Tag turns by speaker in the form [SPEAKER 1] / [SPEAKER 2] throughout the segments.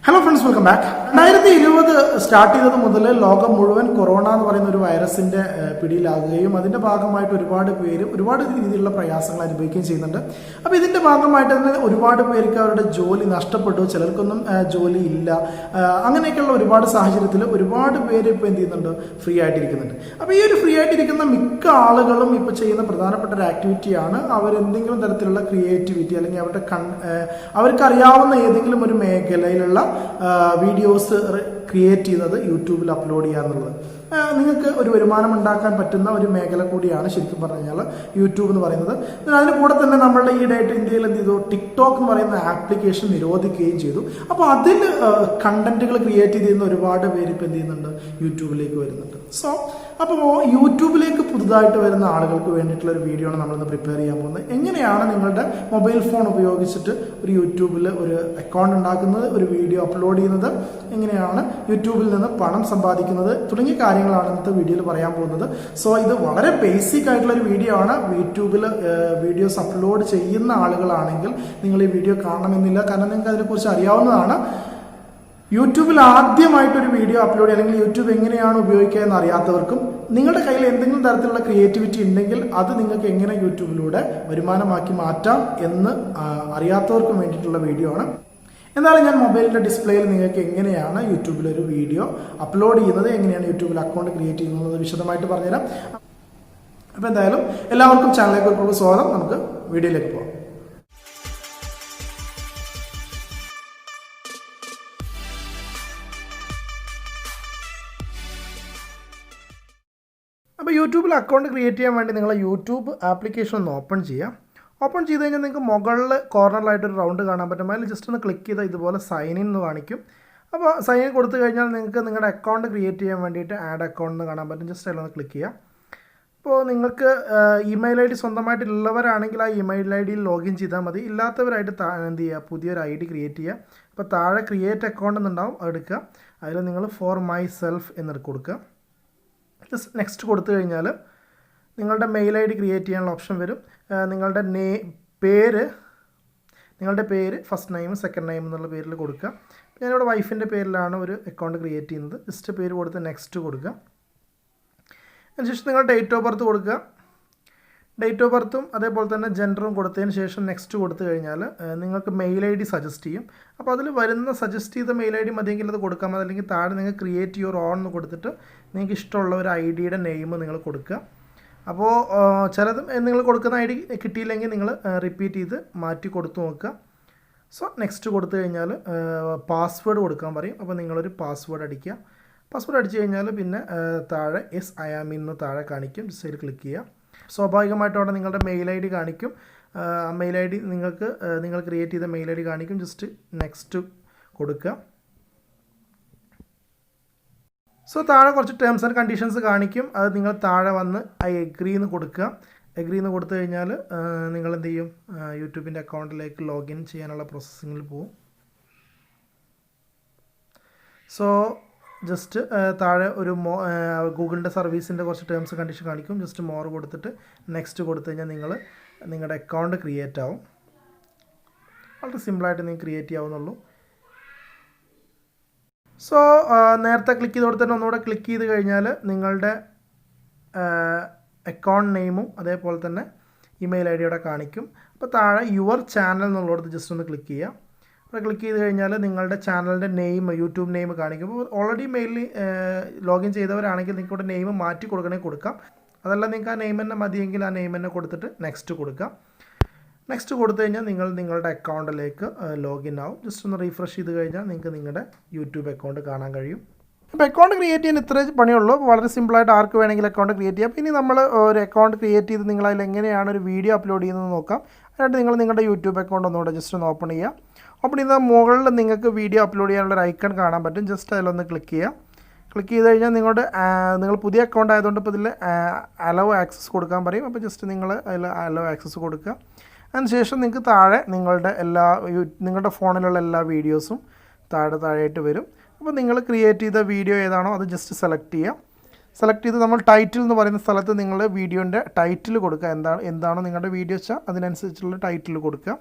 [SPEAKER 1] Hello friends, welcome back. 2020 start ചെയ്തത് മുതൽ ലോകം മുഴുവൻ കൊറോണ എന്ന് പറയുന്ന ഒരു വൈറസിന്റെ പിടിയിലാകുകയും അതിന്റെ ഭാഗമായിട്ട് ഒരുപാട് രീതിയിലുള്ള പ്രയാസങ്ങൾ അനുഭവിക്കുകയും ചെയ്യുന്നുണ്ട്. അപ്പോൾ ഇതിന്റെ ഭാഗമായിട്ട് തന്നെ ഒരുപാട് പേർക്ക് അവരുടെ ജോലി നഷ്ടപ്പെട്ടു, ചിലർക്കൊന്നും ജോലി ഇല്ല. അങ്ങനെയൊക്കെയുള്ള ഒരുപാട് സാഹചര്യത്തിൽ ഒരുപാട് പേര് ഇപ്പോൾ എന്ത് ചെയ്യുന്നുണ്ട്, ഫ്രീ ആയിട്ടിരിക്കുന്നുണ്ട്. അപ്പോൾ ഈ ഒരു ഫ്രീ ആയിട്ടിരിക്കുന്ന മിക്ക ആളുകളും ഇപ്പോൾ ചെയ്യുന്ന പ്രധാനപ്പെട്ട ഒരു ആക്ടിവിറ്റിയാണ് അവരെന്തെങ്കിലും തരത്തിലുള്ള ക്രിയേറ്റിവിറ്റി അല്ലെങ്കിൽ അവർക്കറിയാവുന്ന ഏതെങ്കിലും ഒരു മേഖലയിലുള്ള വീഡിയോസ് ക്രിയേറ്റ് ചെയ്യുന്നത് യൂട്യൂബിൽ അപ്ലോഡ് ചെയ്യുക എന്നുള്ളത് നിങ്ങൾക്ക് ഒരു വരുമാനം ഉണ്ടാക്കാൻ പറ്റുന്ന ഒരു മേഖല കൂടിയാണ് ശരിക്കും പറഞ്ഞു കഴിഞ്ഞാൽ യൂട്യൂബ് എന്ന് പറയുന്നത്. അതിന് കൂടെ തന്നെ നമ്മളുടെ ഈ ഡേറ്റ് ഇന്ത്യയിൽ എന്ത് ചെയ്തു, ടിക്ടോക്ക് എന്ന് പറയുന്ന ആപ്ലിക്കേഷൻ നിരോധിക്കുകയും ചെയ്തു. അപ്പോൾ അതിൽ കണ്ടന്റുകൾ ക്രിയേറ്റ് ചെയ്യുന്ന ഒരുപാട് പേര് ഇപ്പോൾ എന്ത് ചെയ്യുന്നുണ്ട്, യൂട്യൂബിലേക്ക് വരുന്നുണ്ട്. അപ്പോൾ യൂട്യൂബിലേക്ക് പുതുതായിട്ട് വരുന്ന ആളുകൾക്ക് വേണ്ടിയിട്ടുള്ള ഒരു വീഡിയോ ആണ് നമ്മളിന്ന് പ്രിപ്പയർ ചെയ്യാൻ പോകുന്നത്. എങ്ങനെയാണ് നിങ്ങളുടെ മൊബൈൽ ഫോൺ ഉപയോഗിച്ചിട്ട് ഒരു യൂട്യൂബിൽ ഒരു അക്കൗണ്ട് ഉണ്ടാക്കുന്നത്, ഒരു വീഡിയോ അപ്ലോഡ് ചെയ്യുന്നത്, എങ്ങനെയാണ് യൂട്യൂബിൽ നിന്ന് പണം സമ്പാദിക്കുന്നത് തുടങ്ങിയ കാര്യങ്ങളാണ് ഇന്നത്തെ വീഡിയോയിൽ പറയാൻ പോകുന്നത്. ഇത് വളരെ ബേസിക് ആയിട്ടുള്ള ഒരു വീഡിയോ ആണ്. യൂട്യൂബിൽ വീഡിയോസ് അപ്ലോഡ് ചെയ്യുന്ന ആളുകളാണെങ്കിൽ നിങ്ങൾ ഈ വീഡിയോ കാണണമെന്നില്ല, കാരണം നിങ്ങൾക്ക് അതിനെക്കുറിച്ച് അറിയാവുന്നതാണ്. യൂട്യൂബിൽ ആദ്യമായിട്ടൊരു വീഡിയോ അപ്ലോഡ് ചെയ്യുക അല്ലെങ്കിൽ യൂട്യൂബ് എങ്ങനെയാണ് ഉപയോഗിക്കുക എന്ന് അറിയാത്തവർക്കും നിങ്ങളുടെ കയ്യിൽ എന്തെങ്കിലും തരത്തിലുള്ള ക്രിയേറ്റിവിറ്റി ഉണ്ടെങ്കിൽ അത് നിങ്ങൾക്ക് എങ്ങനെ യൂട്യൂബിലൂടെ വരുമാനമാക്കി മാറ്റാം എന്ന് അറിയാത്തവർക്കും വേണ്ടിയിട്ടുള്ള വീഡിയോ ആണ്. എന്നാലും ഞാൻ മൊബൈലിൻ്റെ ഡിസ്പ്ലേയിൽ നിങ്ങൾക്ക് എങ്ങനെയാണ് യൂട്യൂബിലൊരു വീഡിയോ അപ്ലോഡ് ചെയ്യുന്നത്, എങ്ങനെയാണ് യൂട്യൂബിൽ അക്കൗണ്ട് ക്രിയേറ്റ് ചെയ്യുന്നത് വിശദമായിട്ട് പറഞ്ഞുതരാം. അപ്പോൾ എന്തായാലും എല്ലാവർക്കും ചാനലിലേക്ക് സ്വാഗതം. നമുക്ക് വീഡിയോയിലേക്ക് പോകാം. അപ്പോൾ യൂട്യൂബിൽ അക്കൗണ്ട് ക്രിയേറ്റ് ചെയ്യാൻ വേണ്ടി നിങ്ങൾ യൂട്യൂബ് ആപ്ലിക്കേഷൻ ഒന്ന് ഓപ്പൺ ചെയ്യാം. ഓപ്പൺ ചെയ്ത് കഴിഞ്ഞാൽ നിങ്ങൾക്ക് മുകളിൽ കോർണറിലായിട്ടൊരു റൗണ്ട് കാണാൻ പറ്റും. അതിൽ ജസ്റ്റ് ഒന്ന് ക്ലിക്ക് ചെയ്താൽ ഇതുപോലെ സൈൻ ഇൻ എന്ന് കാണിക്കും. അപ്പോൾ സൈൻ ഇൻ കൊടുത്തു കഴിഞ്ഞാൽ നിങ്ങൾക്ക് നിങ്ങളുടെ അക്കൗണ്ട് ക്രിയേറ്റ് ചെയ്യാൻ വേണ്ടിയിട്ട് ആഡ് അക്കൗണ്ട് എന്ന് കാണാൻ പറ്റും. ജസ്റ്റ് അതിലൊന്ന് ക്ലിക്ക് ചെയ്യാം. അപ്പോൾ നിങ്ങൾക്ക് ഇമെയിൽ ഐ ഡി സ്വന്തമായിട്ടുള്ളവരാണെങ്കിൽ ആ ഇമെയിൽ ഐ ഡിയിൽ ലോഗിൻ ചെയ്താൽ മതി. ഇല്ലാത്തവരായിട്ട് എന്ത് ചെയ്യുക, പുതിയൊരു ഐ ഡി ക്രിയേറ്റ് ചെയ്യുക. അപ്പോൾ താഴെ ക്രിയേറ്റ് അക്കൗണ്ട് എന്നുണ്ടാവും, അതെടുക്കുക. അതിൽ നിങ്ങൾ ഫോർ മൈ സെൽഫ് എന്ന് കൊടുക്കുക. നെക്സ്റ്റ് കൊടുത്തു കഴിഞ്ഞാൽ നിങ്ങളുടെ മെയിൽ ഐ ഡി ക്രിയേറ്റ് ചെയ്യാനുള്ള ഓപ്ഷൻ വരും. നിങ്ങളുടെ പേര് ഫസ്റ്റ് നെയിം സെക്കൻഡ് നെയിം എന്നുള്ള പേരിൽ കൊടുക്കുക. ഞാനിവിടെ വൈഫിൻ്റെ പേരിലാണ് ഒരു അക്കൗണ്ട് ക്രിയേറ്റ് ചെയ്യുന്നത്. ജസ്റ്റ് പേര് കൊടുത്ത് നെക്സ്റ്റ് കൊടുക്കുക. അതിനുശേഷം നിങ്ങൾ ഡേറ്റ് ഓഫ് ബർത്ത് കൊടുക്കുക. ഡേറ്റ് ഓഫ് ബർത്തും അതേപോലെ തന്നെ ജെൻഡറും കൊടുത്തതിന് ശേഷം നെക്സ്റ്റ് കൊടുത്തു കഴിഞ്ഞാൽ നിങ്ങൾക്ക് മെയിൽ ഐ ഡി സജസ്റ്റ് ചെയ്യും. അപ്പോൾ അതിൽ വരുന്ന സജസ്റ്റ് ചെയ്ത മെയിൽ ഐ ഡി മതിയെങ്കിൽ അത് കൊടുക്കാം. അതല്ലെങ്കിൽ താഴെ നിങ്ങൾ ക്രിയേറ്റ് യുവർ ഓൺ എന്ന് കൊടുത്തിട്ട് നിങ്ങൾക്ക് ഇഷ്ടമുള്ള ഒരു ഐ ഡിയുടെ നെയിം നിങ്ങൾ കൊടുക്കുക. അപ്പോൾ ചിലത് നിങ്ങൾ കൊടുക്കുന്ന ഐ ഡി കിട്ടിയില്ലെങ്കിൽ നിങ്ങൾ റിപ്പീറ്റ് ചെയ്ത് മാറ്റി കൊടുത്തു നോക്കുക. നെക്സ്റ്റ് കൊടുത്തു കഴിഞ്ഞാൽ പാസ്വേഡ് കൊടുക്കാൻ പറയും. അപ്പോൾ നിങ്ങളൊരു പാസ്വേഡ് അടിക്കുക. പാസ്വേഡ് അടിച്ചു കഴിഞ്ഞാൽ പിന്നെ താഴെ യെസ് ഐ ആം ഇൻ എന്ന് താഴെ കാണിക്കും. ജസ്റ്റ് അതിൽ ക്ലിക്ക് ചെയ്യുക. സ്വാഭാവികമായിട്ടും അവിടെ നിങ്ങളുടെ മെയിൽ ഐ ഡി കാണിക്കും. മെയിൽ ഐ ഡി നിങ്ങൾ ക്രിയേറ്റ് ചെയ്ത മെയിൽ ഐ ഡി കാണിക്കും. ജസ്റ്റ് നെക്സ്റ്റ് കൊടുക്കുക. താഴെ കുറച്ച് ടേംസ് ആൻഡ് കണ്ടീഷൻസ് കാണിക്കും. അത് നിങ്ങൾ താഴെ വന്ന് ഐ എഗ്രി എന്ന് കൊടുക്കുക. എഗ്രി എന്ന് കൊടുത്തു കഴിഞ്ഞാൽ നിങ്ങൾ എന്ത് ചെയ്യും, യൂട്യൂബിൻ്റെ അക്കൗണ്ടിലേക്ക് ലോഗിൻ ചെയ്യാനുള്ള പ്രോസസ്സിങ്ങിൽ പോകും. ജസ്റ്റ് താഴെ ഒരു ഗൂഗിളിൻ്റെ സർവീസിൻ്റെ കുറച്ച് ടേംസ് കണ്ടീഷൻ കാണിക്കും. ജസ്റ്റ് മോർ കൊടുത്തിട്ട് നെക്സ്റ്റ് കൊടുത്തു കഴിഞ്ഞാൽ നിങ്ങളുടെ അക്കൗണ്ട് ക്രിയേറ്റ് ആവും. വളരെ സിമ്പിളായിട്ട് നിങ്ങൾക്ക് ക്രിയേറ്റ് ചെയ്യാവുന്നുള്ളൂ. നേരത്തെ ക്ലിക്ക് ചെയ്ത് കൊടുത്തിട്ട് ഒന്നുകൂടെ ക്ലിക്ക് ചെയ്ത് കഴിഞ്ഞാൽ നിങ്ങളുടെ അക്കൗണ്ട് നെയിമും അതേപോലെ തന്നെ ഇമെയിൽ ഐ ഡിയോടെ കാണിക്കും. അപ്പോൾ താഴെ യുവർ ചാനൽ എന്നുള്ളടത്ത് ജസ്റ്റ് ഒന്ന് ക്ലിക്ക് ചെയ്യുക. അപ്പോൾ ക്ലിക്ക് ചെയ്ത് കഴിഞ്ഞാൽ നിങ്ങളുടെ ചാനലിൻ്റെ നെയിം, യൂട്യൂബ് നെയിം കാണിക്കും. അപ്പോൾ ഓൾറെഡി മെയിലിൽ ലോഗിൻ ചെയ്തവരാണെങ്കിൽ നിങ്ങൾക്ക് ഇവിടെ നെയിം മാറ്റി കൊടുക്കാം. അതല്ല നിങ്ങൾക്ക് ആ നെയിം തന്നെ മതിയെങ്കിൽ ആ നെയിം തന്നെ കൊടുത്തിട്ട് നെക്സ്റ്റ് കൊടുക്കാം. നെക്സ്റ്റ് കൊടുത്തു കഴിഞ്ഞാൽ നിങ്ങളുടെ അക്കൗണ്ടിലേക്ക് ലോഗിൻ ആവും. ജസ്റ്റ് ഒന്ന് റീഫ്രഷ് ചെയ്ത് കഴിഞ്ഞാൽ നിങ്ങൾക്ക് നിങ്ങളുടെ യൂട്യൂബ് അക്കൗണ്ട് കാണാൻ കഴിയും. അപ്പോൾ അക്കൗണ്ട് ക്രിയേറ്റ് ചെയ്യാൻ ഇത്രേ പണിയുള്ളൂ. വളരെ സിമ്പിളായിട്ട് ആർക്ക് വേണമെങ്കിലും അക്കൗണ്ട് ക്രിയേറ്റ് ചെയ്യാം. ഇനി നമ്മൾ ഒരു അക്കൗണ്ട് ക്രിയേറ്റ് ചെയ്ത് നിങ്ങൾ അതിൽ എങ്ങനെയാണ് ഒരു വീഡിയോ അപ്ലോഡ് ചെയ്യുന്നത് നോക്കാം. അതിനായിട്ട് നിങ്ങൾ നിങ്ങളുടെ യൂട്യൂബ് അക്കൗണ്ട് ഒന്നുകൂടെ ജസ്റ്റ് ഒന്ന് ഓപ്പൺ ചെയ്യുക. ഓപ്പൺ ചെയ്താൽ മുകളിൽ നിങ്ങൾക്ക് വീഡിയോ അപ്ലോഡ് ചെയ്യാനുള്ള ഒരു ഐക്കൺ കാണാൻ പറ്റും. ജസ്റ്റ് അതിലൊന്ന് ക്ലിക്ക് ചെയ്യുക. ക്ലിക്ക് ചെയ്ത് കഴിഞ്ഞാൽ നിങ്ങൾ പുതിയ അക്കൗണ്ട് ആയതുകൊണ്ട് ഇപ്പോൾ ഇതിൽ അലോ ആക്സസ് കൊടുക്കാൻ പറയും. അപ്പോൾ ജസ്റ്റ് നിങ്ങൾ അതിൽ അലോ ആക്സസ് കൊടുക്കുക. അതിനുശേഷം നിങ്ങൾക്ക് താഴെ നിങ്ങളുടെ ഫോണിലുള്ള എല്ലാ വീഡിയോസും താഴെയായിട്ട് വരും. അപ്പോൾ നിങ്ങൾ ക്രിയേറ്റ് ചെയ്ത വീഡിയോ ഏതാണോ അത് ജസ്റ്റ് സെലക്ട് ചെയ്യുക. സെലക്ട് ചെയ്ത് നമ്മൾ ടൈറ്റിൽ എന്ന് പറയുന്ന സ്ഥലത്ത് നിങ്ങൾ വീഡിയോൻ്റെ ടൈറ്റിൽ കൊടുക്കുക. എന്താണോ നിങ്ങളുടെ വീഡിയോ വെച്ചാൽ അതിനനുസരിച്ചുള്ള ടൈറ്റിൽ കൊടുക്കുക.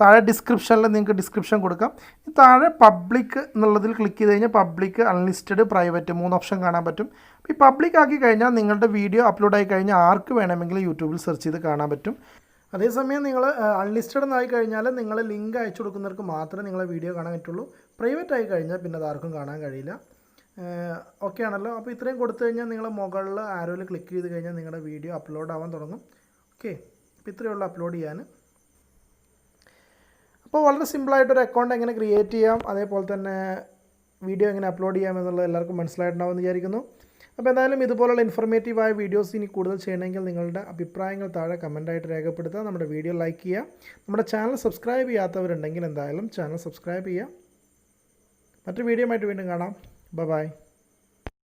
[SPEAKER 1] താഴെ ഡിസ്ക്രിപ്ഷനിൽ നിങ്ങൾക്ക് ഡിസ്ക്രിപ്ഷൻ കൊടുക്കാം. താഴെ പബ്ലിക് എന്നുള്ളതിൽ ക്ലിക്ക് ചെയ്ത് കഴിഞ്ഞാൽ പബ്ലിക്, അൺലിസ്റ്റഡ്, പ്രൈവറ്റ് 3 ഓപ്ഷൻ കാണാൻ പറ്റും. ഈ പബ്ലിക് ആക്കി കഴിഞ്ഞാൽ നിങ്ങളുടെ വീഡിയോ അപ്ലോഡ് ആയി കഴിഞ്ഞാൽ ആർക്ക് വേണമെങ്കിലും യൂട്യൂബിൽ സെർച്ച് ചെയ്ത് കാണാൻ പറ്റും. അതേസമയം നിങ്ങൾ അൺലിസ്റ്റഡ് എന്നായി കഴിഞ്ഞാൽ നിങ്ങൾ ലിങ്ക് അയച്ചു കൊടുക്കുന്നവർക്ക് മാത്രമേ നിങ്ങളെ വീഡിയോ കാണാൻ പറ്റുള്ളൂ. പ്രൈവറ്റ് ആയി കഴിഞ്ഞാൽ പിന്നെ അത് ആർക്കും കാണാൻ കഴിയില്ല. ഓക്കെ ആണല്ലോ. അപ്പോൾ ഇത്രയും കൊടുത്തു കഴിഞ്ഞാൽ നിങ്ങൾ മുകളിൽ ആരോയിൽ ക്ലിക്ക് ചെയ്ത് കഴിഞ്ഞാൽ നിങ്ങളുടെ വീഡിയോ അപ്ലോഡ് ആവാൻ തുടങ്ങും. ഓക്കെ, അപ്പോൾ ഇത്രയേ ഉള്ളൂ അപ്ലോഡ് ചെയ്യാൻ. അപ്പോൾ വളരെ സിമ്പിളായിട്ടൊരു അക്കൗണ്ട് എങ്ങനെ ക്രിയേറ്റ് ചെയ്യാം, അതേപോലെ തന്നെ വീഡിയോ എങ്ങനെ അപ്ലോഡ് ചെയ്യാം എന്നുള്ളത് എല്ലാവർക്കും മനസ്സിലായിട്ടുണ്ടാവുമെന്ന് വിചാരിക്കുന്നു. അപ്പോൾ എന്തായാലും ഇതുപോലുള്ള ഇൻഫോർമേറ്റീവായ വീഡിയോസ് ഇനി കൂടുതൽ ചെയ്യണമെങ്കിൽ നിങ്ങളുടെ അഭിപ്രായങ്ങൾ താഴെ കമൻറ്റായിട്ട് രേഖപ്പെടുത്തുക. നമ്മുടെ വീഡിയോ ലൈക്ക് ചെയ്യുക. നമ്മുടെ ചാനൽ സബ്സ്ക്രൈബ് ചെയ്യാത്തവരുണ്ടെങ്കിൽ എന്തായാലും ചാനൽ സബ്സ്ക്രൈബ് ചെയ്യുക. മറ്റൊരു വീഡിയോ ആയിട്ട് വീണ്ടും കാണാം. ബൈ.